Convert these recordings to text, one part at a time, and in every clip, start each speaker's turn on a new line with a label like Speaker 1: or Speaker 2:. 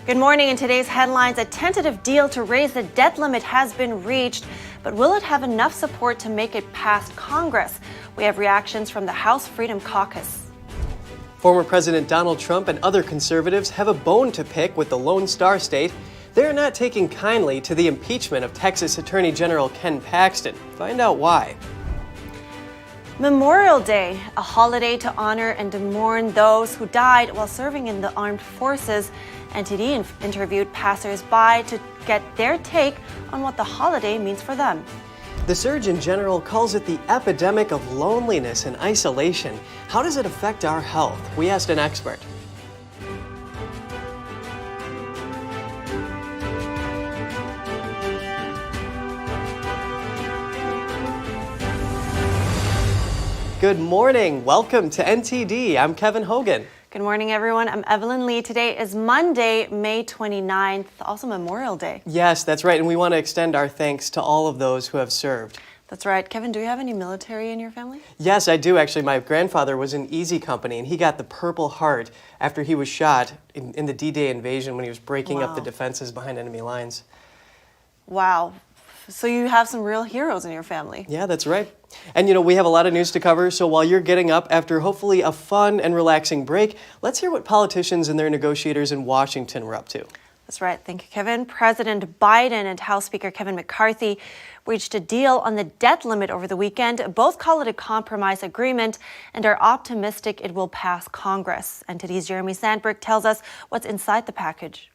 Speaker 1: Good morning. In today's headlines, a tentative deal to raise the debt limit has been reached, but will it have enough support to make it past Congress? We have reactions from the House Freedom Caucus.
Speaker 2: Former President Donald Trump and other conservatives have a bone to pick with the Lone Star State. They're not taking kindly to the impeachment of Texas Attorney General Ken Paxton. Find out why.
Speaker 1: Memorial Day, a holiday to honor and to mourn those who died while serving in the armed forces. NTD interviewed passers-by to get their take on what the holiday means for them.
Speaker 2: The Surgeon General calls it the epidemic of loneliness and isolation. How does it affect our health? We asked an expert. Good morning. Welcome to NTD. I'm Kevin Hogan.
Speaker 1: Good morning, everyone. I'm Evelyn Lee. Today is Monday, May 29th, also Memorial Day.
Speaker 2: Yes, that's right. And we want to extend our thanks to all of those who have served.
Speaker 1: That's right. Kevin, do you have any military in your family?
Speaker 2: Yes, I do. Actually, my grandfather was in Easy Company, and he got the Purple Heart after he was shot in the D-Day invasion when he was breaking up the defenses behind enemy lines.
Speaker 1: Wow. So you have some real heroes in your family.
Speaker 2: Yeah, that's right. And we have a lot of news to cover, so while you're getting up after hopefully a fun and relaxing break, let's hear what politicians and their negotiators in Washington were up to.
Speaker 1: That's right. Thank you, Kevin. President Biden and House Speaker Kevin McCarthy reached a deal on the debt limit over the weekend. Both call it a compromise agreement and are optimistic it will pass Congress. NTD's Jeremy Sandberg tells us what's inside the package.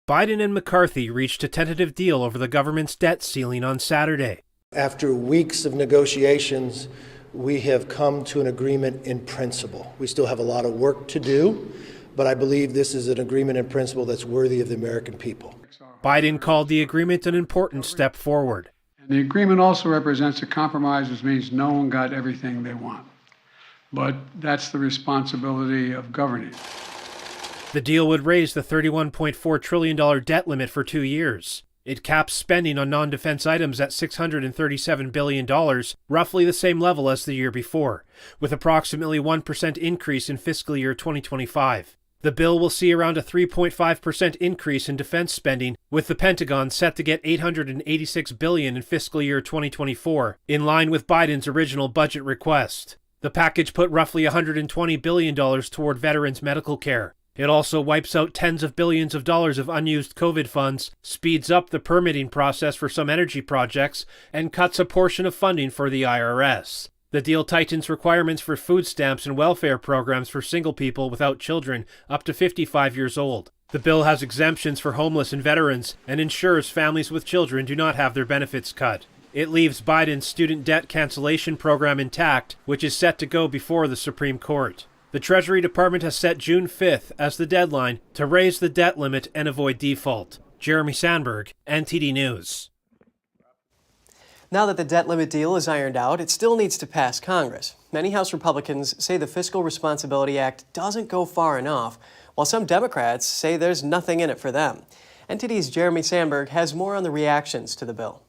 Speaker 3: Biden and McCarthy reached a tentative deal over the government's debt ceiling on Saturday.
Speaker 4: After weeks of negotiations, we have come to an agreement in principle. We still have a lot of work to do, but I believe this is an agreement in principle that's worthy of the American people.
Speaker 3: Biden called the agreement an important step forward.
Speaker 5: And the agreement also represents a compromise, which means no one got everything they want. But that's the responsibility of governing.
Speaker 3: The deal would raise the $31.4 trillion debt limit for 2 years. It caps spending on non-defense items at $637 billion, roughly the same level as the year before, with approximately 1% increase in fiscal year 2025. The bill will see around a 3.5% increase in defense spending, with the Pentagon set to get $886 billion in fiscal year 2024, in line with Biden's original budget request. The package put roughly $120 billion toward veterans' medical care. It also wipes out tens of billions of dollars of unused COVID funds, speeds up the permitting process for some energy projects, and cuts a portion of funding for the IRS. The deal tightens requirements for food stamps and welfare programs for single people without children up to 55 years old. The bill has exemptions for homeless and veterans and ensures families with children do not have their benefits cut. It leaves Biden's student debt cancellation program intact, which is set to go before the Supreme Court. The Treasury Department has set June 5th as the deadline to raise the debt limit and avoid default. Jeremy Sandberg, NTD News.
Speaker 2: Now that the debt limit deal is ironed out, it still needs to pass Congress. Many House Republicans say the Fiscal Responsibility Act doesn't go far enough, while some Democrats say there's nothing in it for them. NTD's Jeremy Sandberg has more on the reactions to the bill.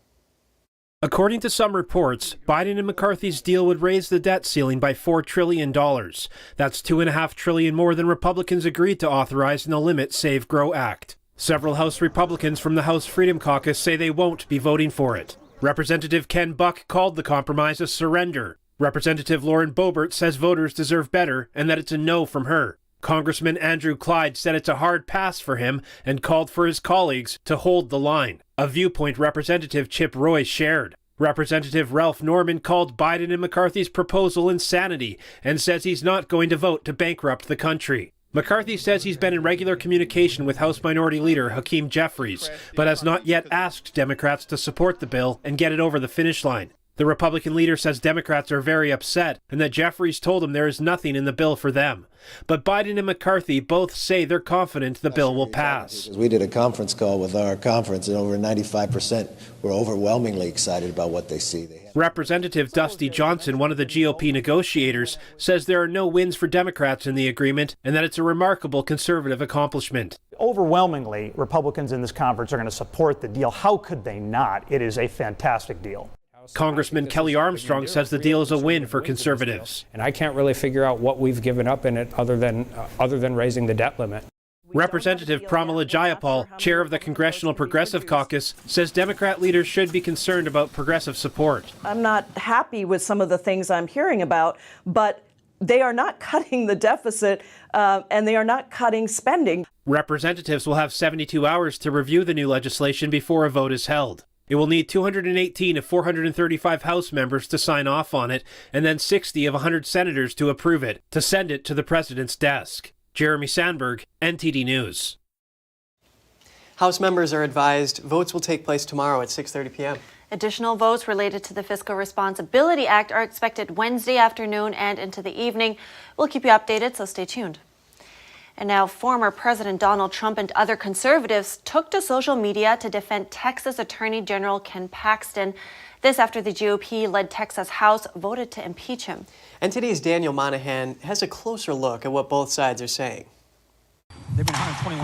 Speaker 3: According to some reports, Biden and McCarthy's deal would raise the debt ceiling by $4 trillion. That's $2.5 trillion more than Republicans agreed to authorize in the Limit Save Grow Act. Several House Republicans from the House Freedom Caucus say they won't be voting for it. Representative Ken Buck called the compromise a surrender. Representative Lauren Boebert says voters deserve better and that it's a no from her. Congressman Andrew Clyde said it's a hard pass for him and called for his colleagues to hold the line, a viewpoint Representative Chip Roy shared. Representative Ralph Norman called Biden and McCarthy's proposal insanity and says he's not going to vote to bankrupt the country. McCarthy says he's been in regular communication with House Minority Leader Hakeem Jeffries, but has not yet asked Democrats to support the bill and get it over the finish line. The Republican leader says Democrats are very upset and that Jeffries told him there is nothing in the bill for them. But Biden and McCarthy both say they're confident the bill will pass.
Speaker 4: We did a conference call with our conference, and over 95% were overwhelmingly excited about what they see.
Speaker 3: Representative Dusty Johnson, one of the GOP negotiators, says there are no wins for Democrats in the agreement and that it's a remarkable conservative accomplishment.
Speaker 6: Overwhelmingly, Republicans in this conference are going to support the deal. How could they not? It is a fantastic deal.
Speaker 3: Congressman Kelly Armstrong says the deal is a win for conservatives.
Speaker 7: And I can't really figure out what we've given up in it other than raising the debt limit.
Speaker 3: Representative Pramila Jayapal, chair of the Congressional Progressive Caucus, says Democrat leaders should be concerned about progressive support.
Speaker 7: I'm not happy with some of the things I'm hearing about, but they are not cutting the deficit and they are not cutting spending.
Speaker 3: Representatives will have 72 hours to review the new legislation before a vote is held. It will need 218 of 435 House members to sign off on it, and then 60 of 100 senators to approve it, to send it to the president's desk. Jeremy Sandberg, NTD News.
Speaker 2: House members are advised votes will take place tomorrow at 6:30 p.m.
Speaker 1: Additional votes related to the Fiscal Responsibility Act are expected Wednesday afternoon and into the evening. We'll keep you updated, so stay tuned. And now, former President Donald Trump and other conservatives took to social media to defend Texas Attorney General Ken Paxton. This after the GOP-led Texas House voted to impeach him.
Speaker 2: NTD's Daniel Monahan has a closer look at what both sides are saying.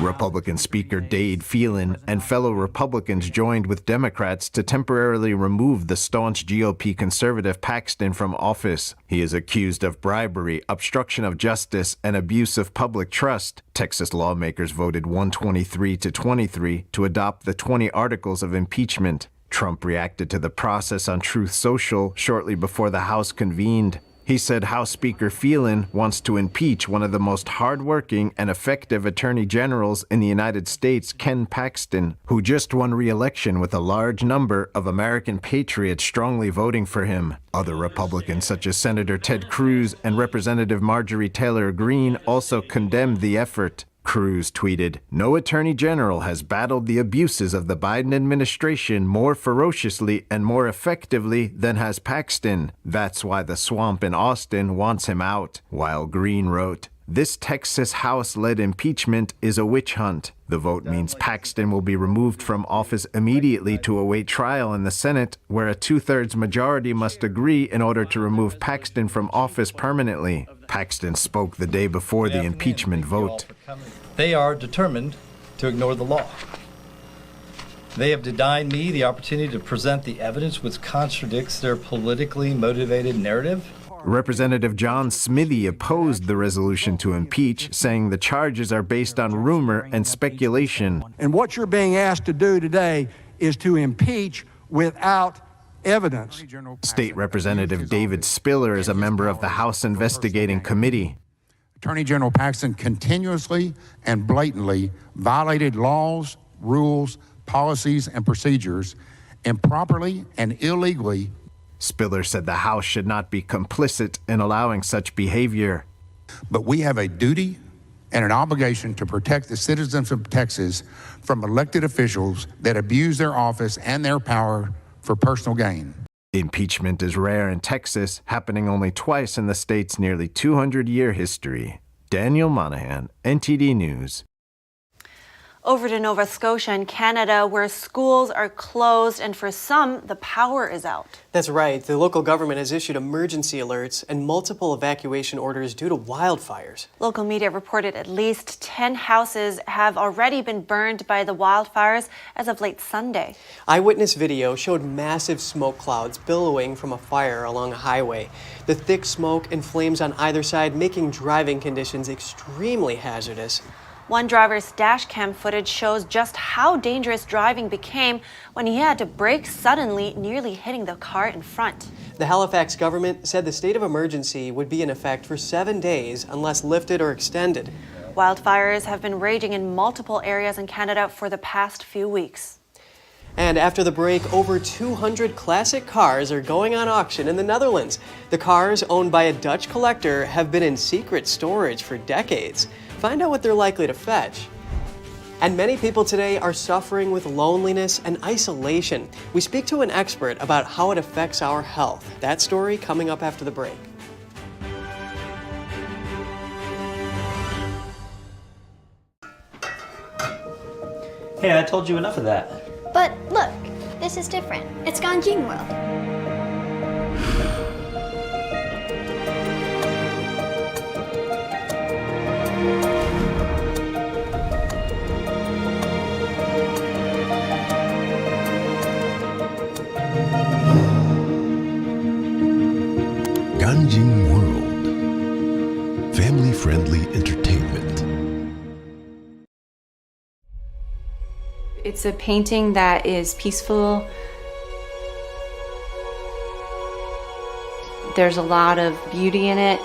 Speaker 8: Republican Speaker Dade Phelan and fellow Republicans joined with Democrats to temporarily remove the staunch GOP conservative Paxton from office. He is accused of bribery, obstruction of justice, and abuse of public trust. Texas lawmakers voted 123-23 to adopt the 20 articles of impeachment. Trump reacted to the process on Truth Social shortly before the House convened. He said House Speaker Phelan wants to impeach one of the most hardworking and effective attorney generals in the United States, Ken Paxton, who just won re-election with a large number of American patriots strongly voting for him. Other Republicans, such as Senator Ted Cruz and Representative Marjorie Taylor Greene, also condemned the effort. Cruz tweeted, "No attorney general has battled the abuses of the Biden administration more ferociously and more effectively than has Paxton. That's why the swamp in Austin wants him out." While Greene wrote, "This Texas House-led impeachment is a witch hunt. The vote means Paxton will be removed from office immediately to await trial in the Senate, where a two-thirds majority must agree in order to remove Paxton from office permanently." Paxton spoke the day before the impeachment vote.
Speaker 9: They are determined to ignore the law. They have denied me the opportunity to present the evidence which contradicts their politically motivated narrative.
Speaker 8: Representative John Smithee opposed the resolution to impeach, saying the charges are based on rumor and speculation.
Speaker 10: And what you're being asked to do today is to impeach without evidence.
Speaker 8: State Representative David Spiller is a member of the House Investigating Committee.
Speaker 11: Attorney General Paxton continuously and blatantly violated laws, rules, policies, and procedures, improperly and illegally.
Speaker 8: Spiller said the House should not be complicit in allowing such behavior.
Speaker 11: But we have a duty and an obligation to protect the citizens of Texas from elected officials that abuse their office and their power for personal gain.
Speaker 8: Impeachment is rare in Texas, happening only twice in the state's nearly 200-year history. Daniel Monahan, NTD News.
Speaker 1: Over to Nova Scotia in Canada, where schools are closed and for some, the power is out.
Speaker 2: That's right. The local government has issued emergency alerts and multiple evacuation orders due to wildfires.
Speaker 1: Local media reported at least 10 houses have already been burned by the wildfires as of late Sunday.
Speaker 2: Eyewitness video showed massive smoke clouds billowing from a fire along a highway. The thick smoke and flames on either side making driving conditions extremely hazardous.
Speaker 1: One driver's dash cam footage shows just how dangerous driving became when he had to brake suddenly, nearly hitting the car in front.
Speaker 2: The Halifax government said the state of emergency would be in effect for 7 days unless lifted or extended.
Speaker 1: Wildfires have been raging in multiple areas in Canada for the past few weeks.
Speaker 2: And after the break, over 200 classic cars are going on auction in the Netherlands. The cars, owned by a Dutch collector, have been in secret storage for decades. Find out what they're likely to fetch. And many people today are suffering with loneliness and isolation. We speak to an expert about how it affects our health. That story coming up after the break.
Speaker 12: Hey, I told you enough of that.
Speaker 13: But look, this is different. It's Ganjing World.
Speaker 14: Ganjing World. Family-friendly entertainment. It's a painting that is peaceful. There's a lot of beauty in it.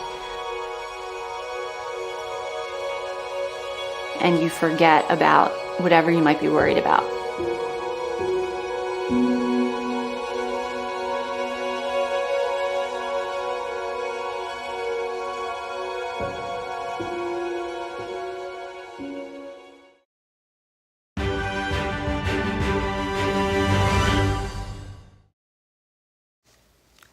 Speaker 14: And you forget about whatever you might be worried about.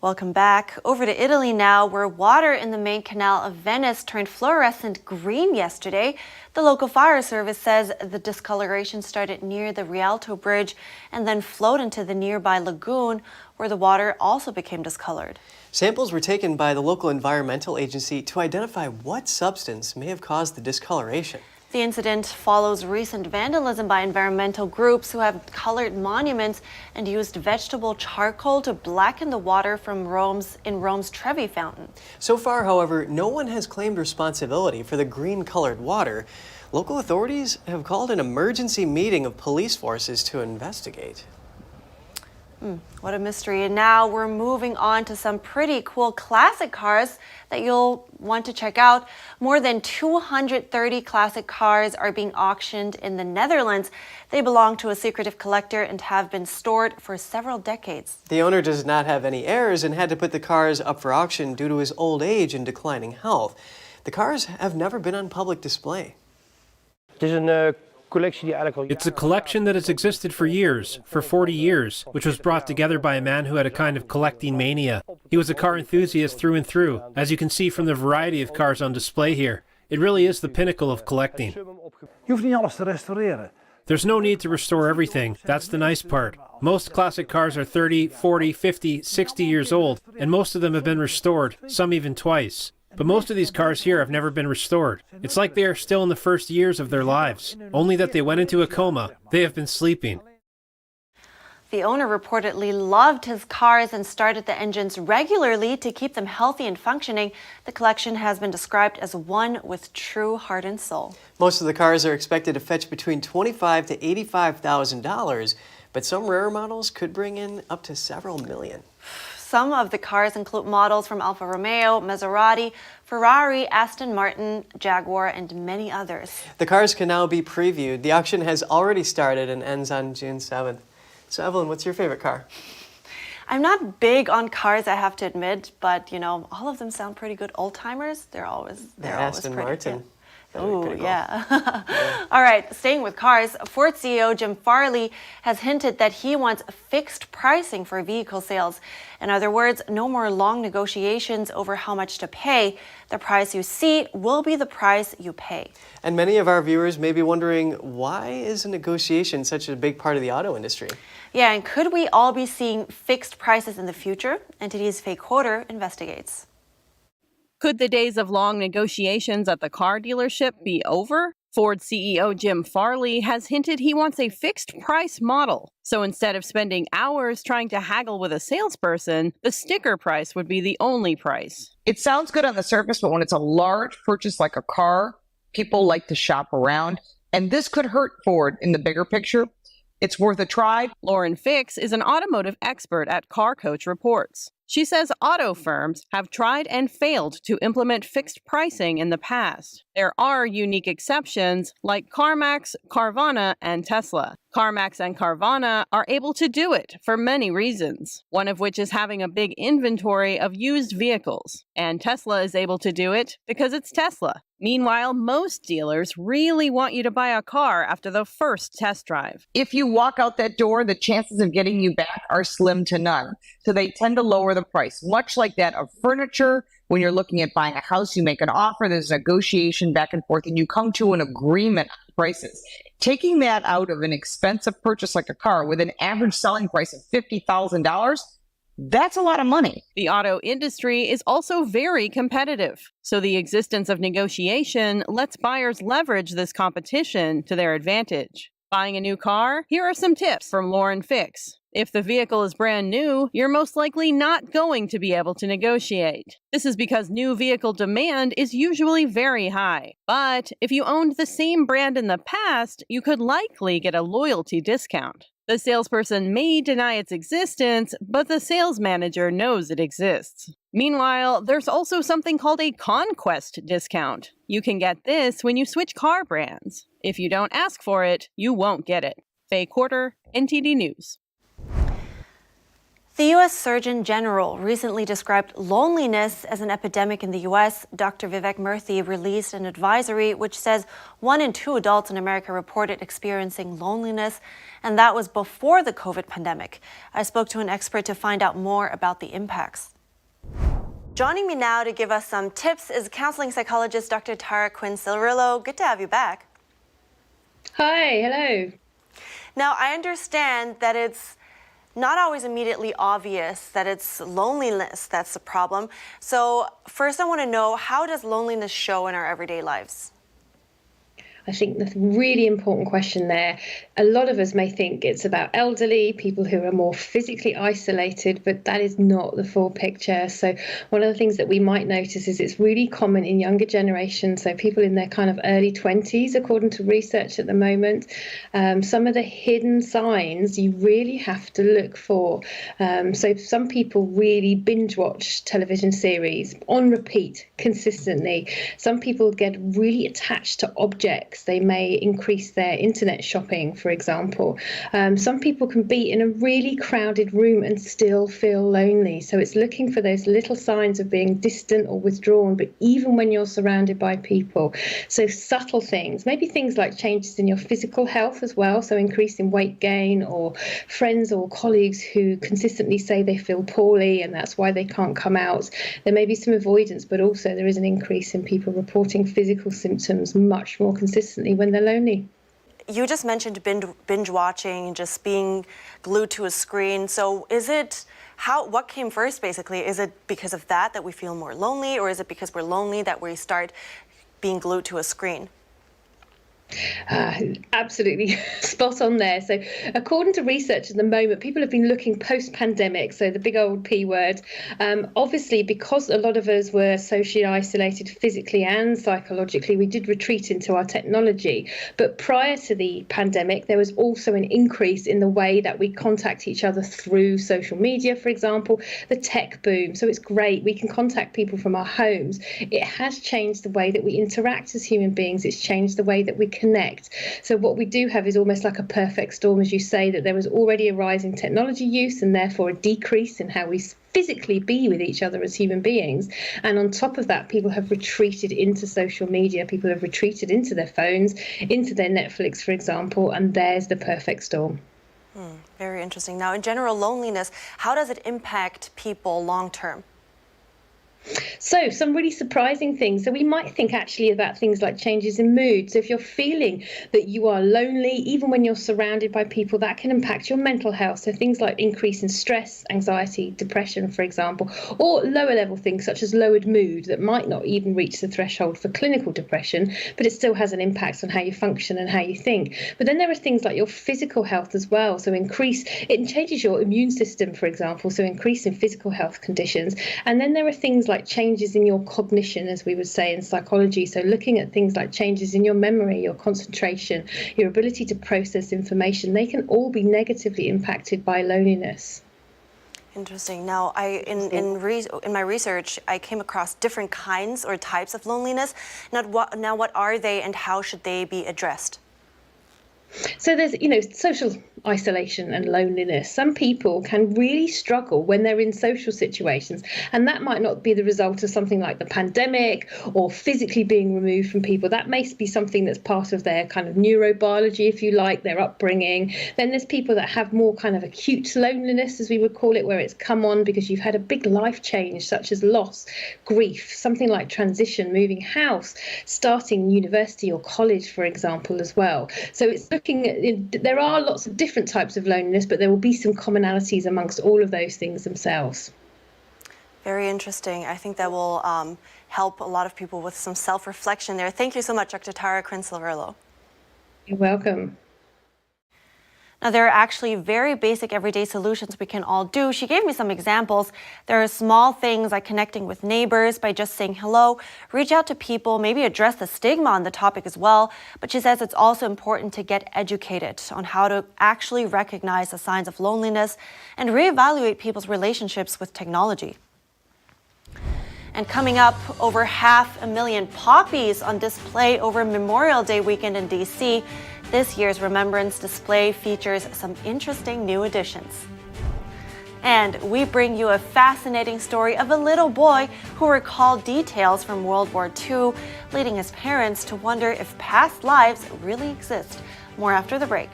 Speaker 1: Welcome back. Over to Italy now, where water in the main canal of Venice turned fluorescent green yesterday. The local fire service says the discoloration started near the Rialto Bridge and then flowed into the nearby lagoon, where the water also became discolored.
Speaker 2: Samples were taken by the local environmental agency to identify what substance may have caused the discoloration.
Speaker 1: The incident follows recent vandalism by environmental groups who have colored monuments and used vegetable charcoal to blacken the water from Rome's Trevi fountain.
Speaker 2: So far, however, no one has claimed responsibility for the green-colored water. Local authorities have called an emergency meeting of police forces to investigate.
Speaker 1: What a mystery. And now we're moving on to some pretty cool classic cars that you'll want to check out. More than 230 classic cars are being auctioned in the Netherlands. They belong to a secretive collector and have been stored for several decades.
Speaker 2: The owner does not have any heirs and had to put the cars up for auction due to his old age and declining health. The cars have never been on public display.
Speaker 3: It's a collection that has existed for years, for 40 years, which was brought together by a man who had a kind of collecting mania. He was a car enthusiast through and through, as you can see from the variety of cars on display here. It really is the pinnacle of collecting. There's no need to restore everything. That's the nice part. Most classic cars are 30, 40, 50, 60 years old, and most of them have been restored, some even twice. But most of these cars here have never been restored. It's like they are still in the first years of their lives, only that they went into a coma. They have been sleeping.
Speaker 1: The owner reportedly loved his cars and started the engines regularly to keep them healthy and functioning. The collection has been described as one with true heart and soul.
Speaker 2: Most of the cars are expected to fetch between $25,000 to $85,000, but some rare models could bring in up to several million.
Speaker 1: Some of the cars include models from Alfa Romeo, Maserati, Ferrari, Aston Martin, Jaguar, and many others.
Speaker 2: The cars can now be previewed. The auction has already started and ends on June 7th. So Evelyn, what's your favorite car?
Speaker 1: I'm not big on cars, I have to admit, but you know, all of them sound pretty good. Old timers, they're always
Speaker 2: Aston
Speaker 1: pretty
Speaker 2: Martin.
Speaker 1: good. Oh, yeah. All right, staying with cars, Ford CEO Jim Farley has hinted that he wants fixed pricing for vehicle sales. In other words, no more long negotiations over how much to pay. The price you see will be the price you pay.
Speaker 2: And many of our viewers may be wondering, why is a negotiation such a big part of the auto industry?
Speaker 1: Yeah, and could we all be seeing fixed prices in the future? NTD's Faye Quarter investigates.
Speaker 15: Could the days of long negotiations at the car dealership be over? Ford CEO Jim Farley has hinted he wants a fixed price model. So instead of spending hours trying to haggle with a salesperson, the sticker price would be the only price.
Speaker 16: It sounds good on the surface, but when it's a large purchase like a car, people like to shop around. And this could hurt Ford in the bigger picture. It's worth a try.
Speaker 15: Lauren Fix is an automotive expert at Car Coach Reports. She says auto firms have tried and failed to implement fixed pricing in the past. There are unique exceptions like CarMax, Carvana, and Tesla. CarMax and Carvana are able to do it for many reasons, one of which is having a big inventory of used vehicles. And Tesla is able to do it because it's Tesla. Meanwhile, most dealers really want you to buy a car after the first test drive.
Speaker 16: If you walk out that door, the chances of getting you back are slim to none. So they tend to lower the price, much like that of furniture. When you're looking at buying a house, you make an offer, there's negotiation back and forth, and you come to an agreement on prices. Taking that out of an expensive purchase like a car with an average selling price of $50,000, that's a lot of money.
Speaker 15: The auto industry is also very competitive, so the existence of negotiation lets buyers leverage this competition to their advantage. Buying a new car? Here are some tips from Lauren Fix. If the vehicle is brand new, you're most likely not going to be able to negotiate. This is because new vehicle demand is usually very high. But if you owned the same brand in the past, you could likely get a loyalty discount. The salesperson may deny its existence, but the sales manager knows it exists. Meanwhile, there's also something called a conquest discount. You can get this when you switch car brands. If you don't ask for it, you won't get it. Faye Quarter, NTD News.
Speaker 1: The U.S. Surgeon General recently described loneliness as an epidemic in the U.S. Dr. Vivek Murthy released an advisory which says 1 in 2 adults in America reported experiencing loneliness, and that was before the COVID pandemic. I spoke to an expert to find out more about the impacts. Joining me now to give us some tips is counseling psychologist Dr. Tara Quinn-Cirillo. Good to have you back.
Speaker 17: Hi, hello.
Speaker 1: Now, I understand that it's not always immediately obvious that it's loneliness that's the problem. So first I want to know, how does loneliness show in our everyday lives?
Speaker 17: I think that's a really important question there. A lot of us may think it's about elderly, people who are more physically isolated, but that is not the full picture. So one of the things that we might notice is it's really common in younger generations, so people in their kind of early 20s, according to research at the moment. Some of the hidden signs you really have to look for. So some people really binge watch television series on repeat consistently. Some people get really attached to objects. They may increase their internet shopping, for example. Some people can be in a really crowded room and still feel lonely. So it's looking for those little signs of being distant or withdrawn, but even when you're surrounded by people. So subtle things, maybe things like changes in your physical health as well. So increase in weight gain, or friends or colleagues who consistently say they feel poorly and that's why they can't come out. There may be some avoidance, but also there is an increase in people reporting physical symptoms much more consistently when they're lonely.
Speaker 1: You just mentioned binge watching, just being glued to a screen. So what came first basically? Is it because of that we feel more lonely, or is it because we're lonely that we start being glued to a screen?
Speaker 17: Absolutely spot on there. So according to research at the moment, people have been looking post-pandemic, so the big old P word. Obviously, because a lot of us were socially isolated physically and psychologically, we did retreat into our technology. But prior to the pandemic, there was also an increase in the way that we contact each other through social media, for example, the tech boom. So it's great. We can contact people from our homes. It has changed the way that we interact as human beings. It's changed the way that we connect. So what we do have is almost like a perfect storm, as you say, that there was already a rise in technology use and therefore a decrease in how we physically be with each other as human beings. And on top of that, people have retreated into social media. People have retreated into their phones, into their Netflix, for example, and there's the perfect storm.
Speaker 1: Very interesting. Now, in general, loneliness, how does it impact people long term?
Speaker 17: So some really surprising things. So we might think actually about things like changes in mood. So if you're feeling that you are lonely, even when you're surrounded by people, that can impact your mental health. So things like increase in stress, anxiety, depression, for example, or lower level things such as lowered mood that might not even reach the threshold for clinical depression, but it still has an impact on how you function and how you think. But then there are things like your physical health as well. So it changes your immune system, for example, so increase in physical health conditions. And then there are things like changes in your cognition, as we would say in psychology. So looking at things like changes in your memory, your concentration, your ability to process information, they can all be negatively impacted by loneliness.
Speaker 1: Interesting. Now, in my research, I came across different kinds or types of loneliness. Now, what are they and how should they be addressed?
Speaker 17: So there's, social isolation and loneliness. Some people can really struggle when they're in social situations, and that might not be the result of something like the pandemic or physically being removed from people. That may be something that's part of their kind of neurobiology, if you like, their upbringing. Then there's people that have more kind of acute loneliness, as we would call it, where it's come on because you've had a big life change, such as loss, grief, something like transition, moving house, starting university or college, for example, as well. So it's there are lots of different types of loneliness, but there will be some commonalities amongst all of those things themselves.
Speaker 1: Very interesting. I think that will help a lot of people with some self-reflection there. Thank you so much, Dr. Tara Quinn-Cirillo.
Speaker 17: You're welcome.
Speaker 1: Now, there are actually very basic everyday solutions we can all do. She gave me some examples. There are small things like connecting with neighbors by just saying hello, reach out to people, maybe address the stigma on the topic as well. But she says it's also important to get educated on how to actually recognize the signs of loneliness and reevaluate people's relationships with technology. And coming up, over 500,000 poppies on display over Memorial Day weekend in D.C. This year's Remembrance display features some interesting new additions. And we bring you a fascinating story of a little boy who recalled details from World War II, leading his parents to wonder if past lives really exist. More after the break.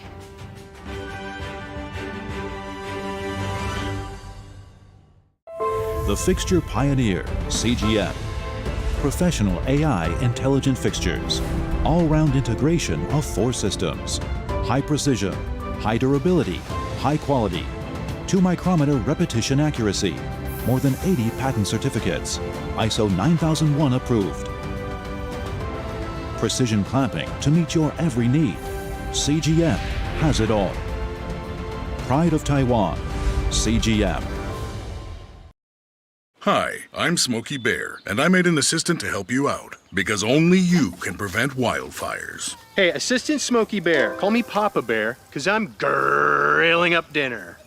Speaker 18: The Fixture Pioneer, CGM. Professional AI intelligent fixtures. All-round integration of 4 systems. High precision, high durability, high quality. 2-micrometer repetition accuracy. More than 80 patent certificates. ISO 9001 approved. Precision clamping to meet your every need. CGM has it all. Pride of Taiwan. CGM.
Speaker 19: Hi, I'm Smokey Bear, and I made an assistant to help you out, because only you can prevent wildfires.
Speaker 20: Hey, Assistant Smokey Bear, call me Papa Bear, because I'm grilling up dinner.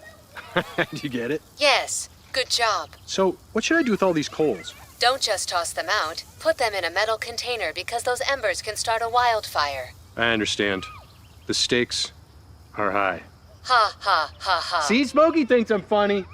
Speaker 20: Do you get it?
Speaker 21: Yes, good job.
Speaker 20: So, what should I do with all these coals?
Speaker 21: Don't just toss them out. Put them in a metal container because those embers can start a wildfire.
Speaker 20: I understand. The stakes are high.
Speaker 21: Ha ha ha ha.
Speaker 20: See, Smokey thinks I'm funny.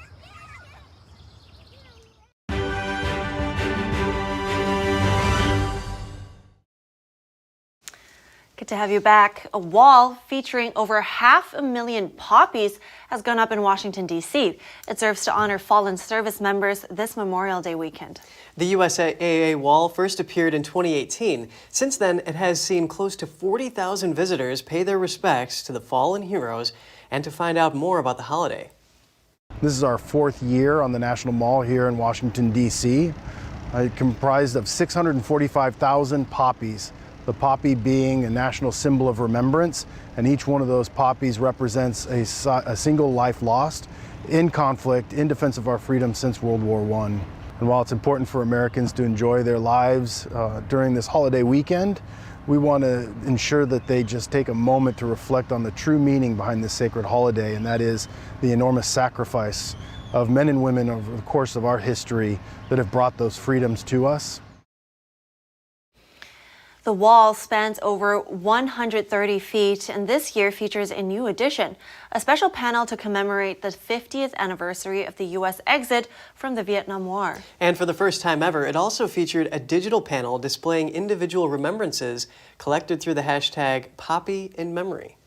Speaker 1: Good to have you back. A wall featuring over 500,000 poppies has gone up in Washington, D.C. It serves to honor fallen service members this Memorial Day weekend.
Speaker 2: The USAA wall first appeared in 2018. Since then, it has seen close to 40,000 visitors pay their respects to the fallen heroes and to find out more about the holiday.
Speaker 22: This is our 4th year on the National Mall here in Washington, D.C. Comprised of 645,000 poppies. The poppy being a national symbol of remembrance, and each one of those poppies represents a single life lost in conflict in defense of our freedom since World War I. And while it's important for Americans to enjoy their lives during this holiday weekend, we want to ensure that they just take a moment to reflect on the true meaning behind this sacred holiday, and that is the enormous sacrifice of men and women over the course of our history that have brought those freedoms to us.
Speaker 1: The wall spans over 130 feet and this year features a new addition, a special panel to commemorate the 50th anniversary of the U.S. exit from the Vietnam War.
Speaker 2: And for the first time ever, it also featured a digital panel displaying individual remembrances collected through the hashtag Poppy in Memory.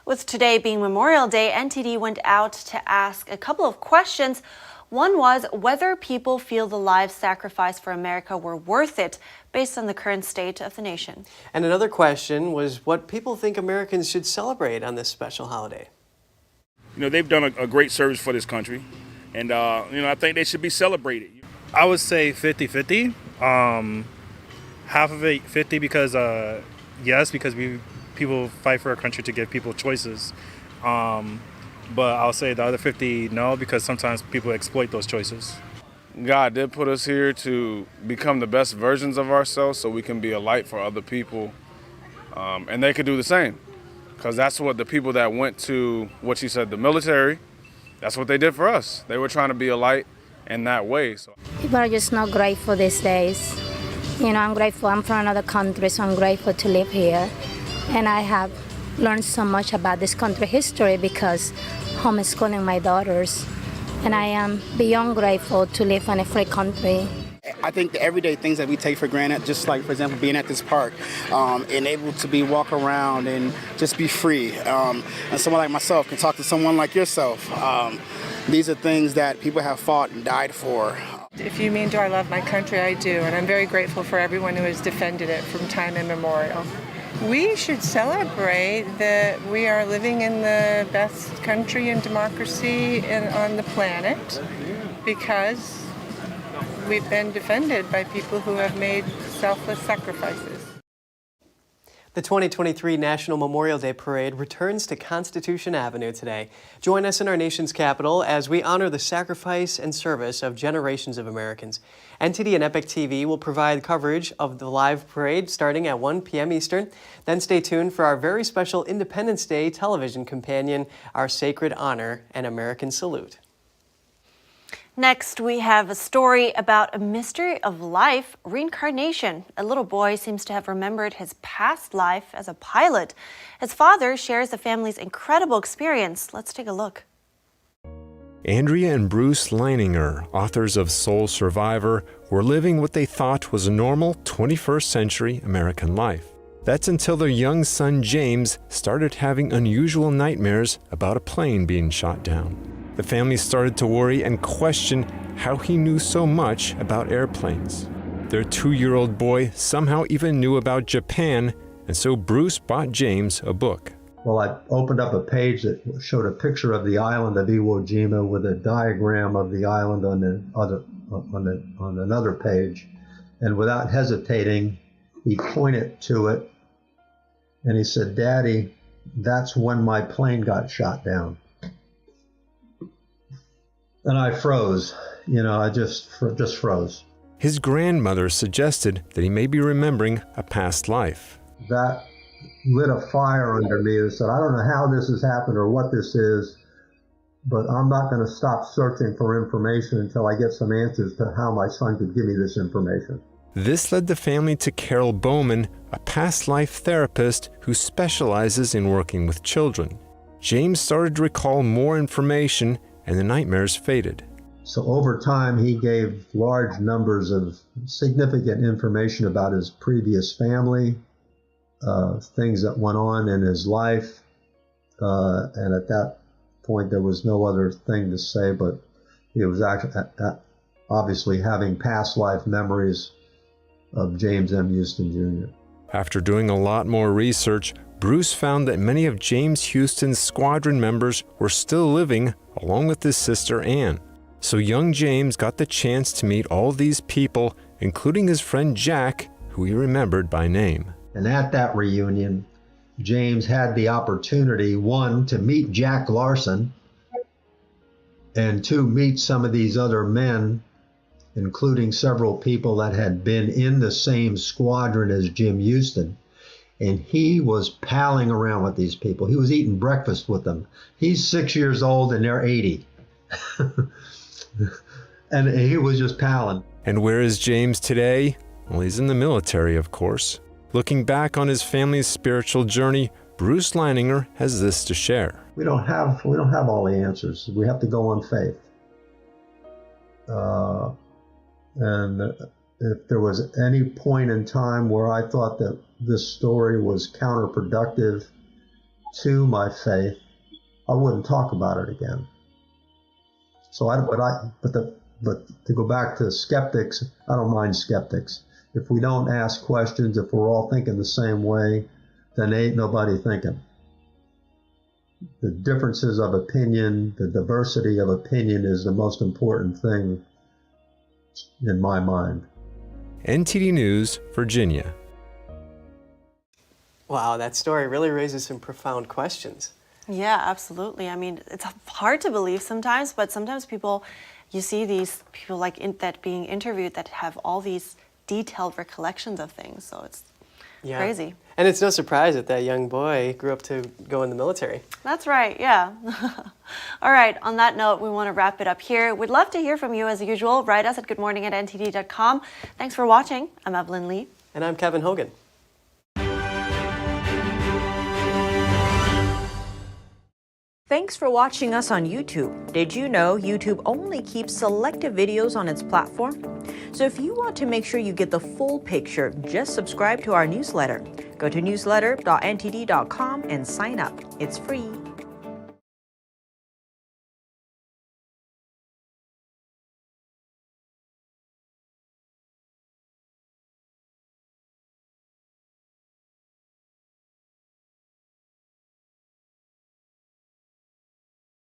Speaker 1: With today being Memorial Day, NTD went out to ask a couple of questions. One was whether people feel the lives sacrificed for America were worth it based on the current state of the nation.
Speaker 2: And another question was what people think Americans should celebrate on this special holiday.
Speaker 23: You know, they've done a great service for this country, and, I think they should be celebrated.
Speaker 24: I would say 50-50. Half of it 50 because, yes, because people fight for our country to give people choices. But I'll say the other 50 no, because sometimes people exploit those choices.
Speaker 25: God did put us here to become the best versions of ourselves so we can be a light for other people. And they could do the same. Because that's what the people that went to, what you said, the military, that's what they did for us. They were trying to be a light in that way. So.
Speaker 26: People are just not grateful these days. You know, I'm grateful. I'm from another country, so I'm grateful to live here. And I have learned so much about this country history because homeschooling my daughters, and I am beyond grateful to live in a free country.
Speaker 27: I think the everyday things that we take for granted, just like, for example, being at this park, and able to walk around and just be free. And someone like myself can talk to someone like yourself. These are things that people have fought and died for.
Speaker 28: If you mean, do I love my country? I do, and I'm very grateful for everyone who has defended it from time immemorial. We should celebrate that we are living in the best country and democracy on the planet because we've been defended by people who have made selfless sacrifices.
Speaker 2: The 2023 National Memorial Day Parade returns to Constitution Avenue today. Join us in our nation's capital as we honor the sacrifice and service of generations of Americans. NTD and Epic TV will provide coverage of the live parade starting at 1 p.m. Eastern. Then stay tuned for our very special Independence Day television companion, Our Sacred Honor and American Salute.
Speaker 1: Next, we have a story about a mystery of life, reincarnation. A little boy seems to have remembered his past life as a pilot. His father shares the family's incredible experience. Let's take a look.
Speaker 4: Andrea and Bruce Leininger, authors of Soul Survivor, were living what they thought was a normal 21st century American life. That's until their young son James started having unusual nightmares about a plane being shot down. The family started to worry and question how he knew so much about airplanes. Their 2-year-old boy somehow even knew about Japan, and so Bruce bought James a book.
Speaker 5: Well, I opened up a page that showed a picture of the island of Iwo Jima with a diagram of the island on another page, and without hesitating, he pointed to it, and he said, "Daddy, that's when my plane got shot down." And I froze, I just froze.
Speaker 4: His grandmother suggested that he may be remembering a past life.
Speaker 5: That lit a fire under me and said, I don't know how this has happened or what this is, but I'm not going to stop searching for information until I get some answers to how my son could give me this information.
Speaker 4: This led the family to Carol Bowman, a past life therapist who specializes in working with children. James started to recall more information, and the nightmares faded.
Speaker 5: So over time, he gave large numbers of significant information about his previous family, things that went on in his life. And at that point, there was no other thing to say, but he was actually obviously having past life memories of James M. Houston Jr.
Speaker 4: After doing a lot more research, Bruce found that many of James Houston's squadron members were still living, along with his sister Anne. So young James got the chance to meet all these people, including his friend Jack, who he remembered by name.
Speaker 5: And at that reunion, James had the opportunity, 1, to meet Jack Larson, and 2, meet some of these other men, including several people that had been in the same squadron as Jim Houston. And he was palling around with these people. He was eating breakfast with them. He's 6 years old and they're 80. And he was just palling.
Speaker 4: And where is James today? Well, he's in the military, of course. Looking back on his family's spiritual journey, Bruce Leininger has this to share.
Speaker 5: We don't have all the answers. We have to go on faith. And if there was any point in time where I thought that this story was counterproductive to my faith, I wouldn't talk about it again. So but to go back to skeptics, I don't mind skeptics. If we don't ask questions, if we're all thinking the same way, then ain't nobody thinking. The differences of opinion, the diversity of opinion is the most important thing in my mind.
Speaker 4: NTD News, Virginia.
Speaker 2: Wow, that story really raises some profound questions.
Speaker 1: Yeah, absolutely. I mean, it's hard to believe sometimes, but sometimes you see these people that being interviewed that have all these detailed recollections of things. So it's crazy.
Speaker 2: And it's no surprise that young boy grew up to go in the military.
Speaker 1: That's right, yeah. All right, on that note, we want to wrap it up here. We'd love to hear from you as usual. Write us at goodmorning@ntd.com. Thanks for watching. I'm Evelyn Lee.
Speaker 2: And I'm Kevin Hogan.
Speaker 6: Thanks for watching us on YouTube. Did you know YouTube only keeps selective videos on its platform? So if you want to make sure you get the full picture, just subscribe to our newsletter. Go to newsletter.ntd.com and sign up. It's free.